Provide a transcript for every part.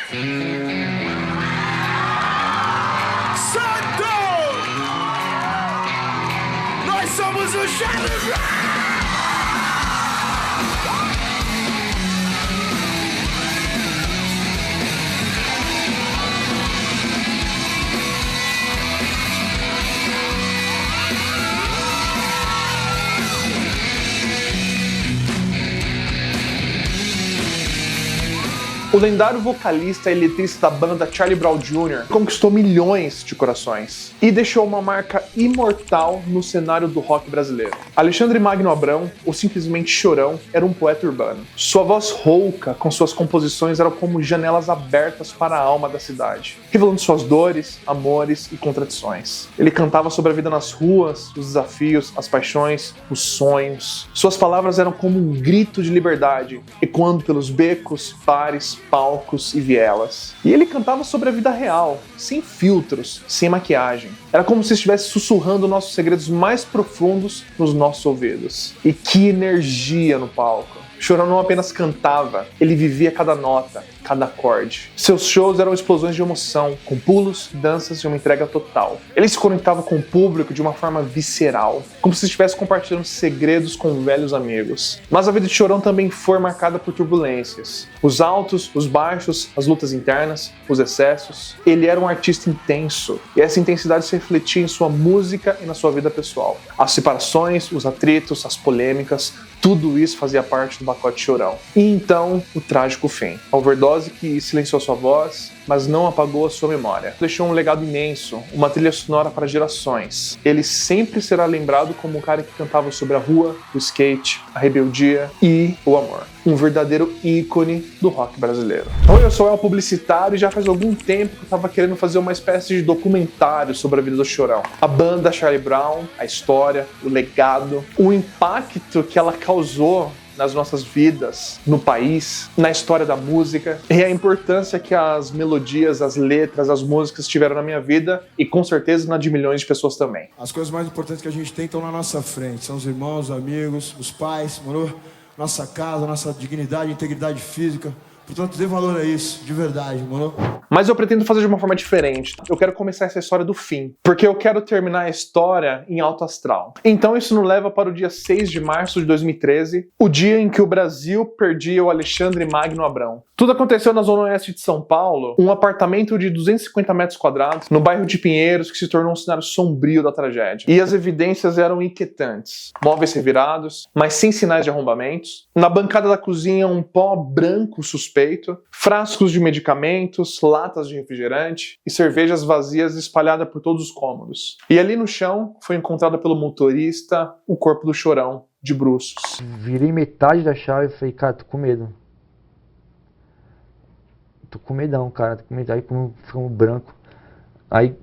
Santo! Nós somos o Charlie Brown! O lendário vocalista e letrista da banda Charlie Brown Jr. conquistou milhões de corações e deixou uma marca imortal no cenário do rock brasileiro. Alexandre Magno Abrão, ou simplesmente Chorão, era um poeta urbano. Sua voz rouca com suas composições eram como janelas abertas para a alma da cidade, revelando suas dores, amores e contradições. Ele cantava sobre a vida nas ruas, os desafios, as paixões, os sonhos. Suas palavras eram como um grito de liberdade, ecoando pelos becos, bares, palcos e vielas. E ele cantava sobre a vida real, sem filtros, sem maquiagem. Era como se estivesse sussurrando nossos segredos mais profundos nos nossos ouvidos. E que energia no palco! Chorão não apenas cantava, ele vivia cada nota, cada acorde. Seus shows eram explosões de emoção, com pulos, danças e uma entrega total. Ele se conectava com o público de uma forma visceral, como se estivesse compartilhando segredos com velhos amigos. Mas a vida de Chorão também foi marcada por turbulências. Os altos, os baixos, as lutas internas, os excessos. Ele era um artista intenso, e essa intensidade se refletia em sua música e na sua vida pessoal. As separações, os atritos, as polêmicas, tudo isso fazia parte do pacote Chorão. E então, o trágico fim. A overdose que silenciou sua voz, mas não apagou a sua memória. Deixou um legado imenso, uma trilha sonora para gerações. Ele sempre será lembrado como um cara que cantava sobre a rua, o skate, a rebeldia e o amor. Um verdadeiro ícone do rock brasileiro. Oi, eu sou o publicitário e já faz algum tempo que eu estava querendo fazer uma espécie de documentário sobre a vida do Chorão. A banda Charlie Brown, a história, o legado, o impacto que ela causou nas nossas vidas, no país, na história da música, e a importância que as melodias, as letras, as músicas tiveram na minha vida e com certeza na de milhões de pessoas também. As coisas mais importantes que a gente tem estão na nossa frente, são os irmãos, os amigos, os pais, moro? Nossa casa, nossa dignidade, integridade física. Portanto, dê valor a isso, de verdade, mano. Mas eu pretendo fazer de uma forma diferente. Eu quero começar essa história do fim, porque eu quero terminar a história em alto astral. Então isso nos leva para o dia 6 de março de 2013, o dia em que o Brasil perdia o Alexandre Magno Abrão. Tudo aconteceu na zona oeste de São Paulo, um apartamento de 250 metros quadrados, no bairro de Pinheiros, que se tornou um cenário sombrio da tragédia. E as evidências eram inquietantes. Móveis revirados, mas sem sinais de arrombamentos. Na bancada da cozinha, um pó branco suspeito, frascos de medicamentos, latas de refrigerante e cervejas vazias espalhadas por todos os cômodos. E ali no chão foi encontrado pelo motorista o corpo do Chorão, de bruços. Virei metade da chave e falei, cara, tô com medo. Tô com medão, cara, tô com medo. Aí ficamos branco. Aí,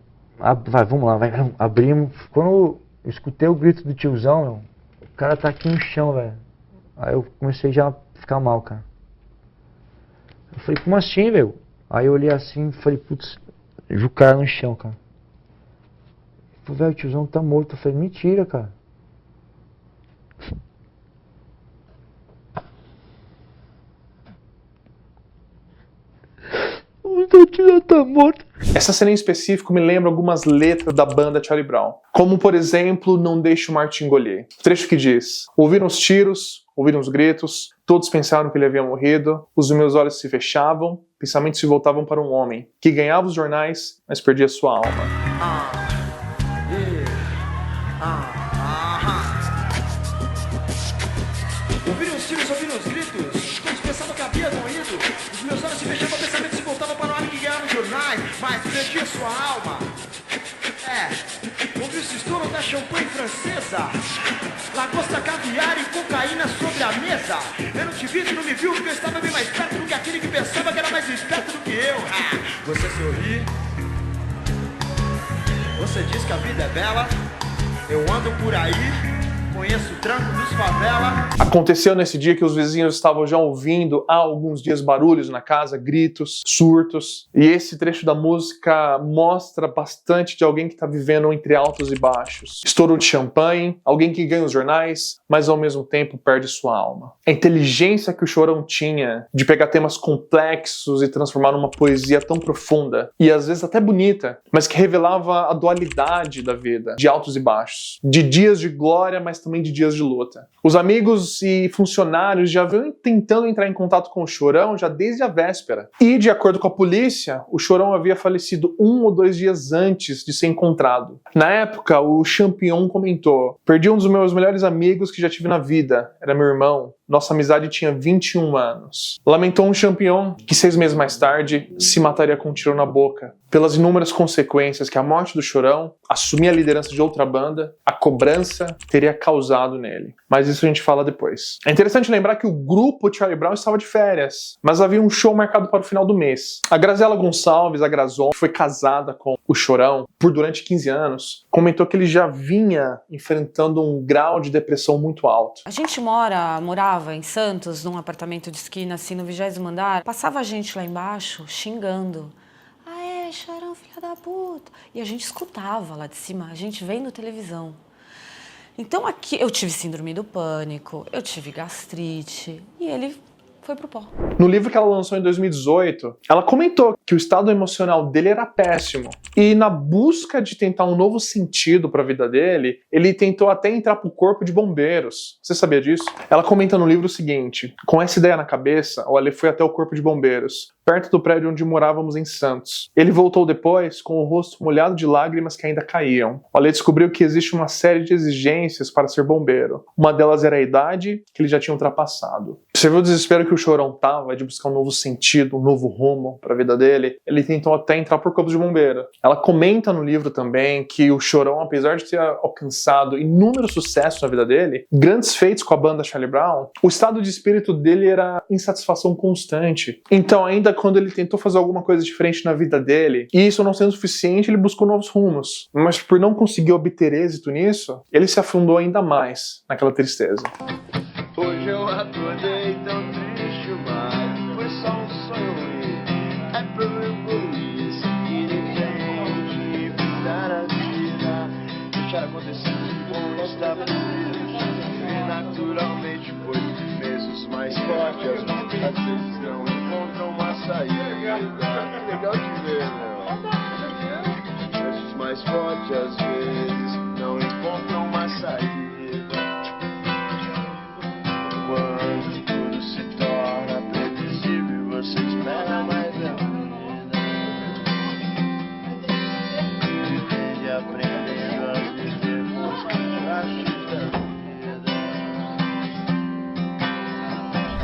vai, vamos lá, vai, abrimos. Quando eu escutei o grito do tiozão, meu, o cara tá aqui no chão, velho. Aí eu comecei já a ficar mal, cara. Eu falei, como assim, velho? Aí eu olhei assim e falei, putz, vi o cara no chão, cara. Ele falou, velho, o tiozão tá morto. Eu falei, mentira, cara. O tiozão tá morto. Essa cena em específico me lembra algumas letras da banda Charlie Brown. Como, por exemplo, Não Deixe o Mar Te Engolir. O trecho que diz, ouviram os tiros, ouviram os gritos, todos pensaram que ele havia morrido, os meus olhos se fechavam, pensamentos se voltavam para um homem, que ganhava os jornais, mas perdia sua alma. Ouviram os tiros, ouviram os gritos, todos pensavam que havia morrido, os meus olhos se fechavam, pensamentos se voltavam para um homem que ganhava os jornais, mas perdia sua alma. Ouviu-se o estouro da champanhe francesa, lagosta, caviar e cocaína sobre a mesa. Eu não te vi, tu não me viu, porque eu estava bem mais perto do que aquele que pensava que era mais esperto do que eu. Você sorri, você diz que a vida é bela, eu ando por aí conheço o tranco dos favela. Aconteceu nesse dia que os vizinhos estavam já ouvindo há alguns dias barulhos na casa, gritos, surtos. E esse trecho da música mostra bastante de alguém que está vivendo entre altos e baixos. Estouro de champanhe, alguém que ganha os jornais, mas ao mesmo tempo perde sua alma. A inteligência que o Chorão tinha de pegar temas complexos e transformar numa poesia tão profunda, e às vezes até bonita, mas que revelava a dualidade da vida, de altos e baixos, de dias de glória, mas também de dias de luta. Os amigos e funcionários já vinham tentando entrar em contato com o Chorão já desde a véspera. E, de acordo com a polícia, o Chorão havia falecido 1 ou 2 dias antes de ser encontrado. Na época, o Champignon comentou: "Perdi um dos meus melhores amigos que já tive na vida. Era meu irmão. Nossa amizade tinha 21 anos. Lamentou um Champignon que 6 meses mais tarde se mataria com um tiro na boca, pelas inúmeras consequências que a morte do Chorão, assumir a liderança de outra banda, a cobrança teria causado nele. Mas isso a gente fala depois. É interessante lembrar que o grupo Charlie Brown estava de férias, mas havia um show marcado para o final do mês. A Graziela Gonçalves, a Grazon, que foi casada com o Chorão por durante 15 anos, comentou que ele já vinha enfrentando um grau de depressão muito alto. A gente morava em Santos, num apartamento de esquina, assim, no 20º andar. Passava a gente lá embaixo, xingando. "Ah, é, Chorão, filha da puta." E a gente escutava lá de cima, a gente vendo televisão. Então aqui eu tive síndrome do pânico, eu tive gastrite e ele foi pro pó. No livro que ela lançou em 2018, ela comentou que o estado emocional dele era péssimo. E na busca de tentar um novo sentido para a vida dele, ele tentou até entrar pro corpo de bombeiros. Você sabia disso? Ela comenta no livro o seguinte: "Com essa ideia na cabeça, o Ale foi até o corpo de bombeiros, perto do prédio onde morávamos em Santos. Ele voltou depois com o rosto molhado de lágrimas que ainda caíam. O Ale descobriu que existe uma série de exigências para ser bombeiro. Uma delas era a idade, que ele já tinha ultrapassado. Você viu o desespero que o Chorão tava de buscar um novo sentido, um novo rumo para a vida dele? Ele tentou até entrar por corpo de bombeiro." Ela comenta no livro também que o Chorão, apesar de ter alcançado inúmeros sucessos na vida dele, grandes feitos com a banda Charlie Brown, o estado de espírito dele era insatisfação constante. Então, ainda quando ele tentou fazer alguma coisa diferente na vida dele, e isso não sendo suficiente, ele buscou novos rumos. Mas por não conseguir obter êxito nisso, ele se afundou ainda mais naquela tristeza. Hoje eu acordei tão triste, mas foi só um sonho e é pra eu evoluir, seguir em frente e mudar a vida. Já aconteceu com esta vida e naturalmente foi meses mais fortes, às vezes não encontram uma saída. Legal de ver, meu. Meses mais fortes, às vezes não encontram uma saída. Quando tudo se torna previsível, você espera mais a vida. Vivendo e aprendendo a viver nos contrastes da vida.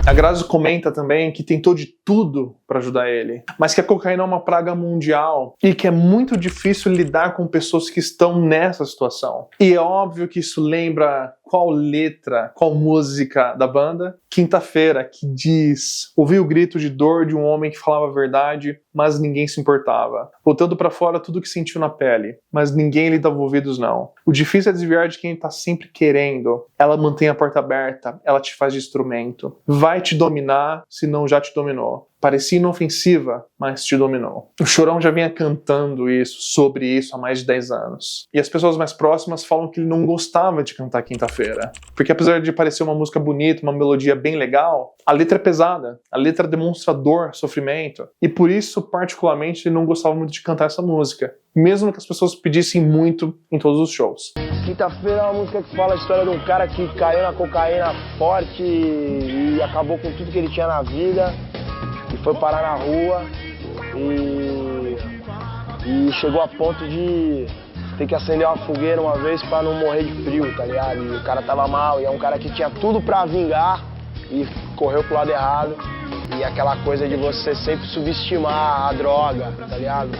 A Grazi comenta também que tentou de tudo para ajudar ele, mas que a cocaína é uma praga mundial e que é muito difícil lidar com pessoas que estão nessa situação. E é óbvio que isso lembra qual letra, qual música da banda? Quinta-feira, que diz: "Ouvi o grito de dor de um homem que falava a verdade, mas ninguém se importava. Botando pra fora tudo que sentiu na pele, mas ninguém lhe dava ouvidos não. O difícil é desviar de quem tá sempre querendo. Ela mantém a porta aberta, ela te faz de instrumento. Vai te dominar, se não já te dominou. Parecia inofensiva, mas te dominou." O Chorão já vinha cantando sobre isso há mais de 10 anos. E as pessoas mais próximas falam que ele não gostava de cantar Quinta-feira. Porque apesar de parecer uma música bonita, uma melodia bem legal, a letra é pesada. A letra demonstra dor, sofrimento. E por isso, particularmente, ele não gostava muito de cantar essa música. Mesmo que as pessoas pedissem muito em todos os shows. Quinta-feira é uma música que fala a história de um cara que caiu na cocaína forte e acabou com tudo que ele tinha na vida. E foi parar na rua e chegou a ponto de ter que acender uma fogueira uma vez pra não morrer de frio, tá ligado? E o cara tava mal, e é um cara que tinha tudo pra vingar e correu pro lado errado. E aquela coisa de você sempre subestimar a droga, tá ligado?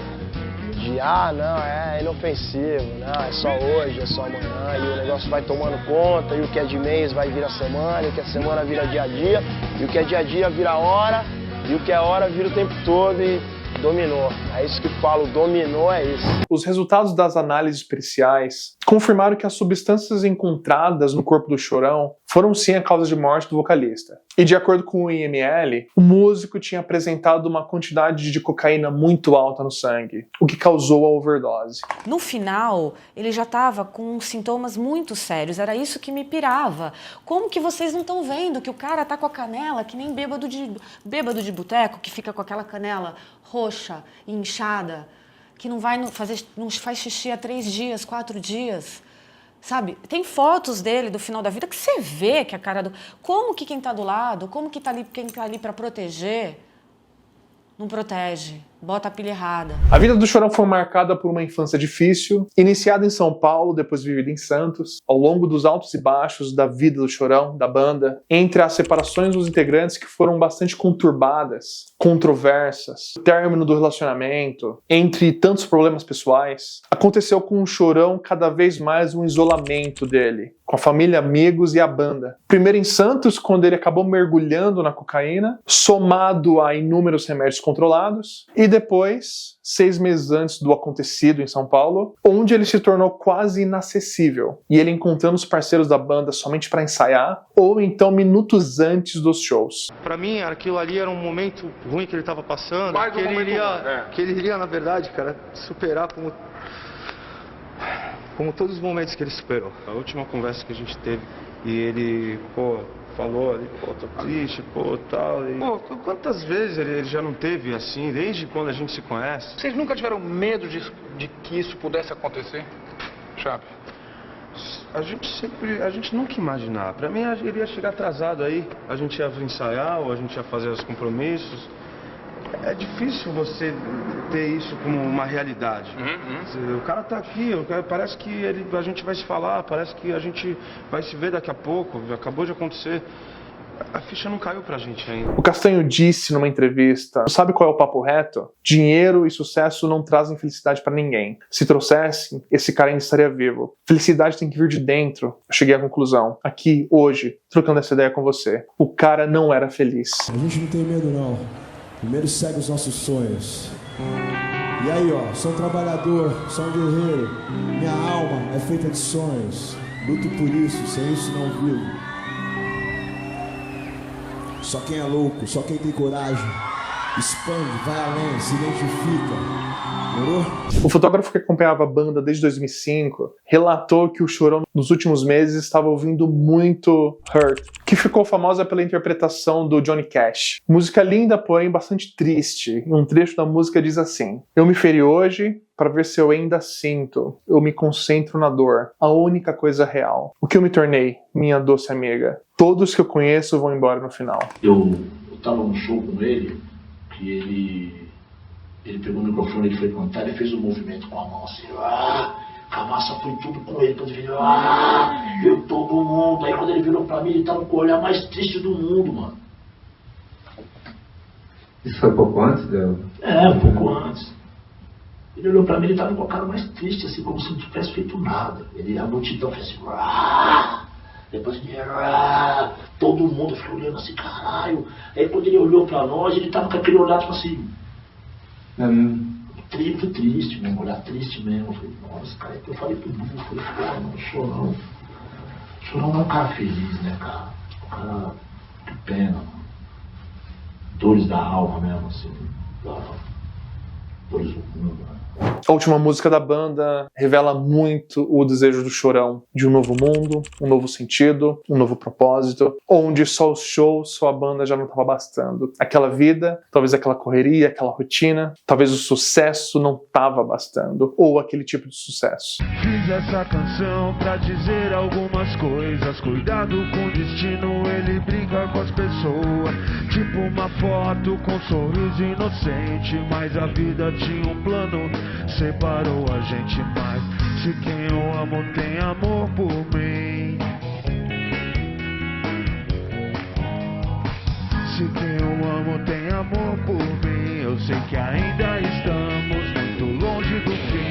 De, não, é inofensivo, não, é só hoje, é só amanhã, e o negócio vai tomando conta, e o que é de mês vai virar semana, e o que é semana vira dia a dia, e o que é dia a dia vira hora, e o que é hora vira o tempo todo e dominou. É isso que falo, dominou é isso. Os resultados das análises periciais confirmaram que as substâncias encontradas no corpo do Chorão foram sim a causa de morte do vocalista. E de acordo com o IML, o músico tinha apresentado uma quantidade de cocaína muito alta no sangue, o que causou a overdose. No final, ele já estava com sintomas muito sérios, era isso que me pirava. Como que vocês não estão vendo que o cara tá com a canela que nem bêbado de boteco, que fica com aquela canela roxa, inchada, que não faz xixi há 3 dias, 4 dias, sabe? Tem fotos dele do final da vida que você vê que a cara do... Como que quem tá do lado, como que quem tá ali para proteger, não protege, bota a pilha errada. A vida do Chorão foi marcada por uma infância difícil, iniciada em São Paulo, depois vivida em Santos. Ao longo dos altos e baixos da vida do Chorão, da banda, entre as separações dos integrantes que foram bastante conturbadas, controversas, o término do relacionamento, entre tantos problemas pessoais, aconteceu com o Chorão cada vez mais um isolamento dele, com a família, amigos e a banda. Primeiro em Santos, quando ele acabou mergulhando na cocaína, somado a inúmeros remédios controlados, e depois, 6 meses antes do acontecido em São Paulo, onde ele se tornou quase inacessível, e ele encontrando os parceiros da banda somente para ensaiar, ou então minutos antes dos shows. Pra mim, aquilo ali era um momento ruim que ele estava passando, que ele iria, na verdade, cara, superar como todos os momentos que ele superou. A última conversa que a gente teve, e ele, falou ali, tô triste, tal. E... quantas vezes ele já não teve assim, desde quando a gente se conhece? Vocês nunca tiveram medo de que isso pudesse acontecer, Chape? A gente nunca imaginava. Pra mim, ele ia chegar atrasado aí, a gente ia ensaiar, ou a gente ia fazer os compromissos. É difícil você ter isso como uma realidade. O cara tá aqui, parece que a gente vai se falar, parece que a gente vai se ver daqui a pouco, acabou de acontecer. A ficha não caiu pra gente ainda. O Castanho disse numa entrevista, sabe qual é o papo reto? Dinheiro e sucesso não trazem felicidade pra ninguém. Se trouxessem, esse cara ainda estaria vivo. Felicidade tem que vir de dentro. Eu cheguei à conclusão, aqui, hoje, trocando essa ideia com você. O cara não era feliz. A gente não tem medo não. Primeiro segue os nossos sonhos. E aí, sou um trabalhador, sou um guerreiro. Minha alma é feita de sonhos. Luto por isso, sem isso não vivo. Só quem é louco, só quem tem coragem. Expande, vai além, se identifica. Morou? O fotógrafo que acompanhava a banda desde 2005 relatou que o Chorão nos últimos meses estava ouvindo muito Hurt, que ficou famosa pela interpretação do Johnny Cash. Música linda, porém bastante triste. Um trecho da música diz assim: eu me feri hoje para ver se eu ainda sinto. Eu me concentro na dor, a única coisa real. O que eu me tornei, minha doce amiga. Todos que eu conheço vão embora no final. Eu tava num show com ele, que ele pegou o microfone, ele foi cantar, ele fez um movimento com a mão assim, a massa foi tudo com ele, quando ele virou, eu todo mundo. Aí quando ele virou pra mim, ele tava com o olhar mais triste do mundo, mano. Isso foi pouco antes, Del? Um pouco antes. Ele olhou pra mim, ele tava com a cara mais triste, assim, como se não tivesse feito nada. A multidão fez assim, depois ele, todo mundo ficou olhando assim, caralho. Aí quando ele olhou pra nós, ele tava com aquele olhar, tipo assim, muito triste mesmo, olhar triste mesmo. Eu falei, nossa, cara, eu falei pro mundo, eu falei, pô, não, Chorão. Chorão não é um cara feliz, né, cara? Um cara, que pena, mano. Dores da alma mesmo, assim, dores do mundo, né? A última música da banda revela muito o desejo do Chorão de um novo mundo, um novo sentido, um novo propósito, onde só os shows, só a banda já não estava bastando. Aquela vida, talvez aquela correria, aquela rotina, talvez o sucesso não estava bastando, ou aquele tipo de sucesso. Fiz essa canção pra dizer algumas coisas. Cuidado com o destino, ele brinca com as pessoas. Tipo uma foto com um sorriso inocente, mas a vida tinha um plano, separou a gente mais. Se quem eu amo tem amor por mim, se quem eu amo tem amor por mim, eu sei que ainda estamos muito longe do fim.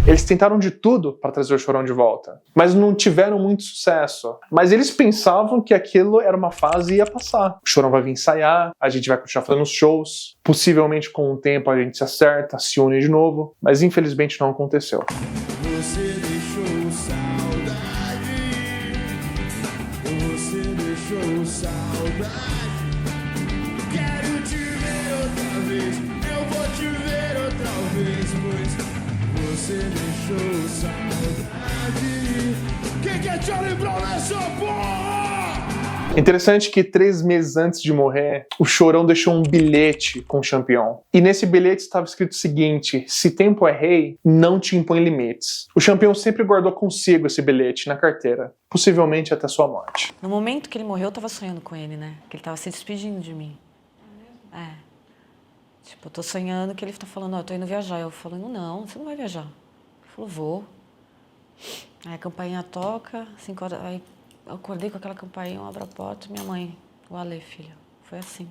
Eles tentaram de tudo para trazer o Chorão de volta, mas não tiveram muito sucesso. Mas eles pensavam que aquilo era uma fase e ia passar. O Chorão vai vir ensaiar, a gente vai continuar fazendo os shows, possivelmente com o tempo a gente se acerta, se une de novo, mas infelizmente não aconteceu. Você deixou você deixou saudade. Quem quer Charlie Brown nessa porra? Interessante que 3 meses antes de morrer, o Chorão deixou um bilhete com o Champion. E nesse bilhete estava escrito o seguinte: se tempo é rei, não te impõe limites. O Champion sempre guardou consigo esse bilhete na carteira, possivelmente até sua morte. No momento que ele morreu, eu tava sonhando com ele, né? Que ele tava se despedindo de mim. Tipo, eu tô sonhando que ele tá falando, ó, eu tô indo viajar. Eu falando, não, você não vai viajar. Ele falou, vou. Aí a campainha toca, 5 horas, aí eu acordei com aquela campainha, eu abro a porta, minha mãe, o Ale, filha. Foi assim.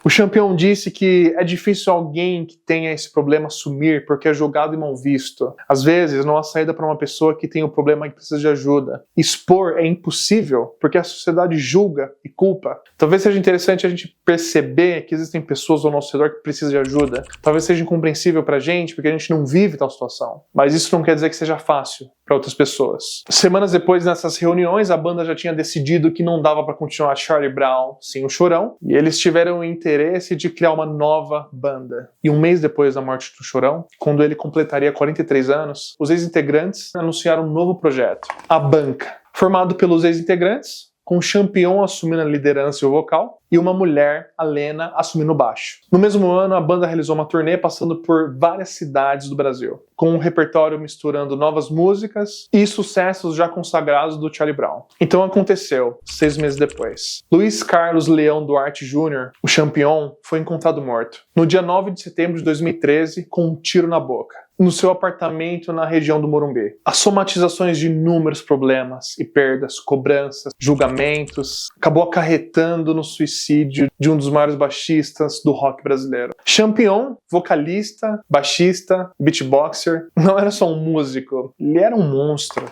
O Champion disse que é difícil alguém que tenha esse problema sumir porque é julgado e mal visto. Às vezes, não há saída para uma pessoa que tem um problema e que precisa de ajuda. Expor é impossível porque a sociedade julga e culpa. Talvez seja interessante a gente perceber que existem pessoas ao nosso redor que precisam de ajuda. Talvez seja incompreensível pra gente porque a gente não vive tal situação. Mas isso não quer dizer que seja fácil para outras pessoas. Semanas depois, nessas reuniões, a banda já tinha decidido que não dava para continuar Charlie Brown sem o Chorão, e eles tiveram o interesse de criar uma nova banda. E um mês depois da morte do Chorão, quando ele completaria 43 anos, os ex-integrantes anunciaram um novo projeto, a Banca, formado pelos ex-integrantes, com o Champion assumindo a liderança e o vocal, e uma mulher, a Lena, assumindo o baixo. No mesmo ano, a banda realizou uma turnê passando por várias cidades do Brasil, com um repertório misturando novas músicas e sucessos já consagrados do Charlie Brown. Então aconteceu, 6 meses depois. Luiz Carlos Leão Duarte Jr., o Champion, foi encontrado morto, no dia 9 de setembro de 2013, com um tiro na boca, no seu apartamento na região do Morumbi. As somatizações de inúmeros problemas e perdas, cobranças, julgamentos, acabou acarretando no suicídio de um dos maiores baixistas do rock brasileiro. Champion, vocalista, baixista, beatboxer, não era só um músico, ele era um monstro.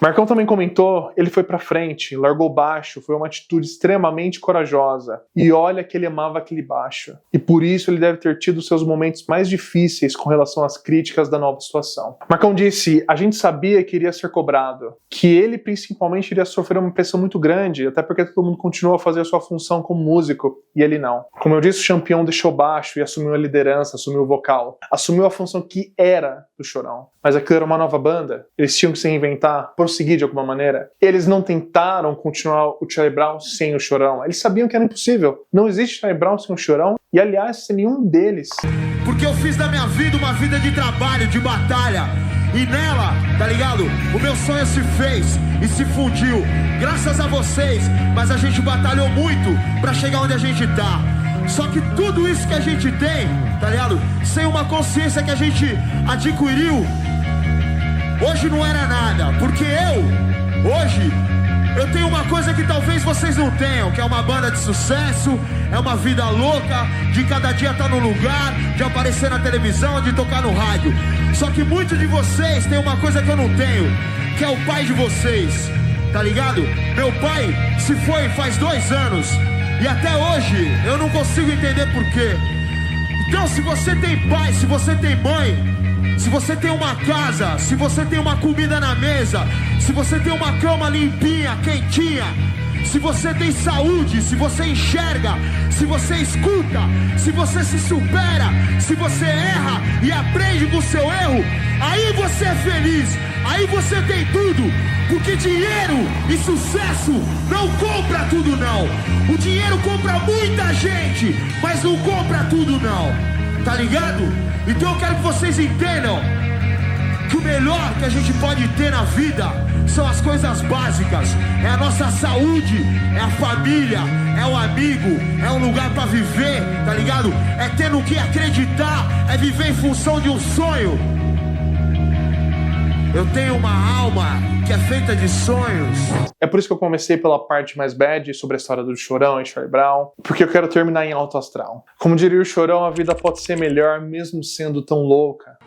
Marcão também comentou, ele foi pra frente, largou baixo, foi uma atitude extremamente corajosa. E olha que ele amava aquele baixo. E por isso ele deve ter tido seus momentos mais difíceis com relação às críticas da nova situação. Marcão disse, a gente sabia que iria ser cobrado, que ele principalmente iria sofrer uma pressão muito grande, até porque todo mundo continuou a fazer a sua função como músico, e ele não. Como eu disse, o Champion deixou baixo e assumiu a liderança, assumiu o vocal, assumiu a função que era do Chorão. Mas aquilo era uma nova banda, eles tinham que se reinventar, prosseguir de alguma maneira. Eles não tentaram continuar o Charlie Brown sem o Chorão. Eles sabiam que era impossível. Não existe Charlie Brown sem o Chorão e, aliás, sem nenhum deles. Porque eu fiz da minha vida uma vida de trabalho, de batalha. E nela, tá ligado? O meu sonho se fez e se fundiu. Graças a vocês. Mas a gente batalhou muito pra chegar onde a gente tá. Só que tudo isso que a gente tem, tá ligado? Sem uma consciência que a gente adquiriu, hoje não era nada, porque hoje, eu tenho uma coisa que talvez vocês não tenham, que é uma banda de sucesso, é uma vida louca, de cada dia estar no lugar, de aparecer na televisão, de tocar no rádio. Só que muitos de vocês têm uma coisa que eu não tenho, que é o pai de vocês, tá ligado? Meu pai se foi faz 2 anos, e até hoje eu não consigo entender por quê. Então se você tem pai, se você tem mãe, se você tem uma casa, se você tem uma comida na mesa, se você tem uma cama limpinha, quentinha, se você tem saúde, se você enxerga, se você escuta, se você se supera, se você erra e aprende com o seu erro, aí você é feliz, aí você tem tudo, porque dinheiro e sucesso não compra tudo não. O dinheiro compra muita gente, mas não compra tudo não, tá ligado? Então eu quero que vocês entendam que o melhor que a gente pode ter na vida são as coisas básicas. É a nossa saúde, é a família, é o amigo, é um lugar pra viver, tá ligado? É ter no que acreditar, é viver em função de um sonho. Eu tenho uma alma que é feita de sonhos. É por isso que eu comecei pela parte mais bad, sobre a história do Chorão e Charlie Brown, porque eu quero terminar em alto astral. Como diria o Chorão, a vida pode ser melhor mesmo sendo tão louca.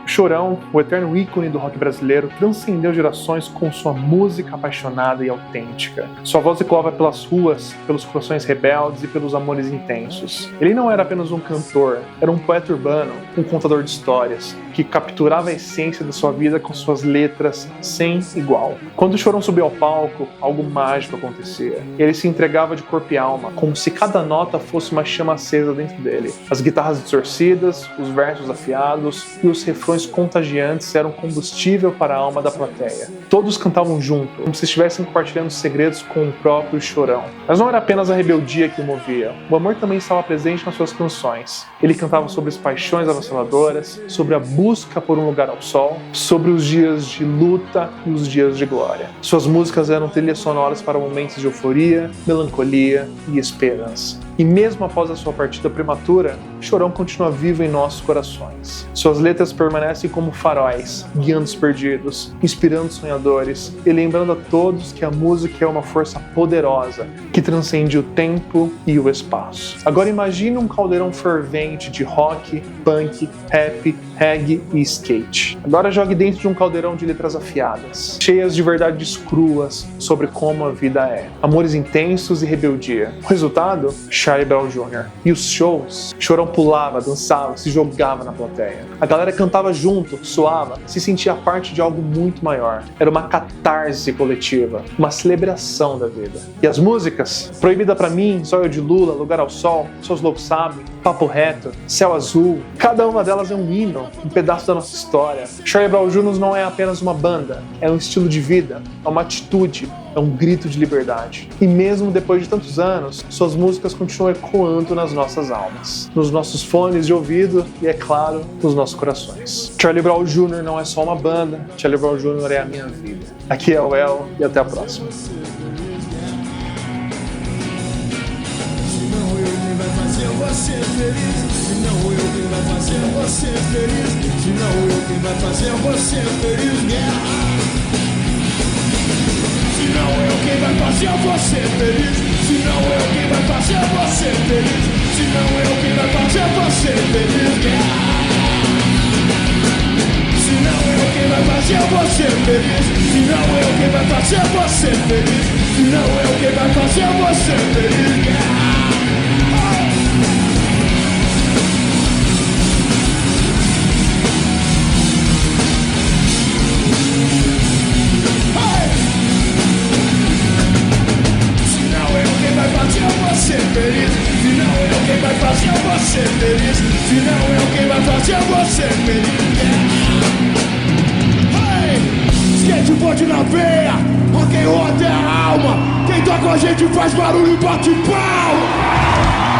Chorão, o eterno ícone do rock brasileiro, transcendeu gerações com sua música apaixonada e autêntica. Sua voz ecoava pelas ruas, pelos corações rebeldes e pelos amores intensos. Ele não era apenas um cantor, era um poeta urbano, um contador de histórias, que capturava a essência da sua vida com suas letras sem igual. Quando o Chorão subiu ao palco, algo mágico acontecia. Ele se entregava de corpo e alma, como se cada nota fosse uma chama acesa dentro dele. As guitarras distorcidas, os versos afiados e os refrões contagiantes eram combustível para a alma da plateia. Todos cantavam junto, como se estivessem compartilhando segredos com o próprio Chorão. Mas não era apenas a rebeldia que o movia. O amor também estava presente nas suas canções. Ele cantava sobre as paixões avassaladoras, sobre a busca por um lugar ao sol, sobre os dias de luta e os dias de glória. Suas músicas eram trilhas sonoras para momentos de euforia, melancolia e esperança. E mesmo após a sua partida prematura, Chorão continua vivo em nossos corações. Suas letras permanecem como faróis, guiando os perdidos, inspirando os sonhadores e lembrando a todos que a música é uma força poderosa que transcende o tempo e o espaço. Agora imagine um caldeirão fervente de rock, punk, rap, reggae e skate. Agora jogue dentro de um caldeirão de letras afiadas, cheias de verdades cruas sobre como a vida é. Amores intensos e rebeldia. O resultado? Charlie Brown Jr. E os shows? Chorão pulava, dançava, se jogava na plateia. A galera cantava junto, suava, se sentia parte de algo muito maior. Era uma catarse coletiva, uma celebração da vida. E as músicas? Proibida Pra Mim, Zóio de Lula, Lugar ao Sol, Seus Loucos Sabem, Papo Reto, Céu Azul. Cada uma delas é um hino, um pedaço da nossa história. Charlie Brown Jr. não é apenas uma banda, é um estilo de vida, é uma atitude, é um grito de liberdade. E mesmo depois de tantos anos, suas músicas continuam ecoando nas nossas almas, nos nossos fones de ouvido e, é claro, nos nossos corações. Charlie Brown Jr. não é só uma banda, Charlie Brown Jr. é a minha vida. Aqui é o El e até a próxima. Você feliz, se não eu quem vai fazer você feliz, se não eu quem vai fazer você feliz, guerra. Se não eu quem vai fazer você feliz, se não eu quem vai fazer você feliz, se não eu quem vai fazer você feliz, guerra. Se não eu quem vai fazer você feliz, se não eu quem vai fazer você feliz, se não eu quem vai fazer você feliz, guerra. Você feliz, se não eu quem vai fazer você feliz, se não eu quem vai fazer você feliz. Hey! Skateboard na veia, rock and roll até a alma. Quem tá com a gente faz barulho e bate palma.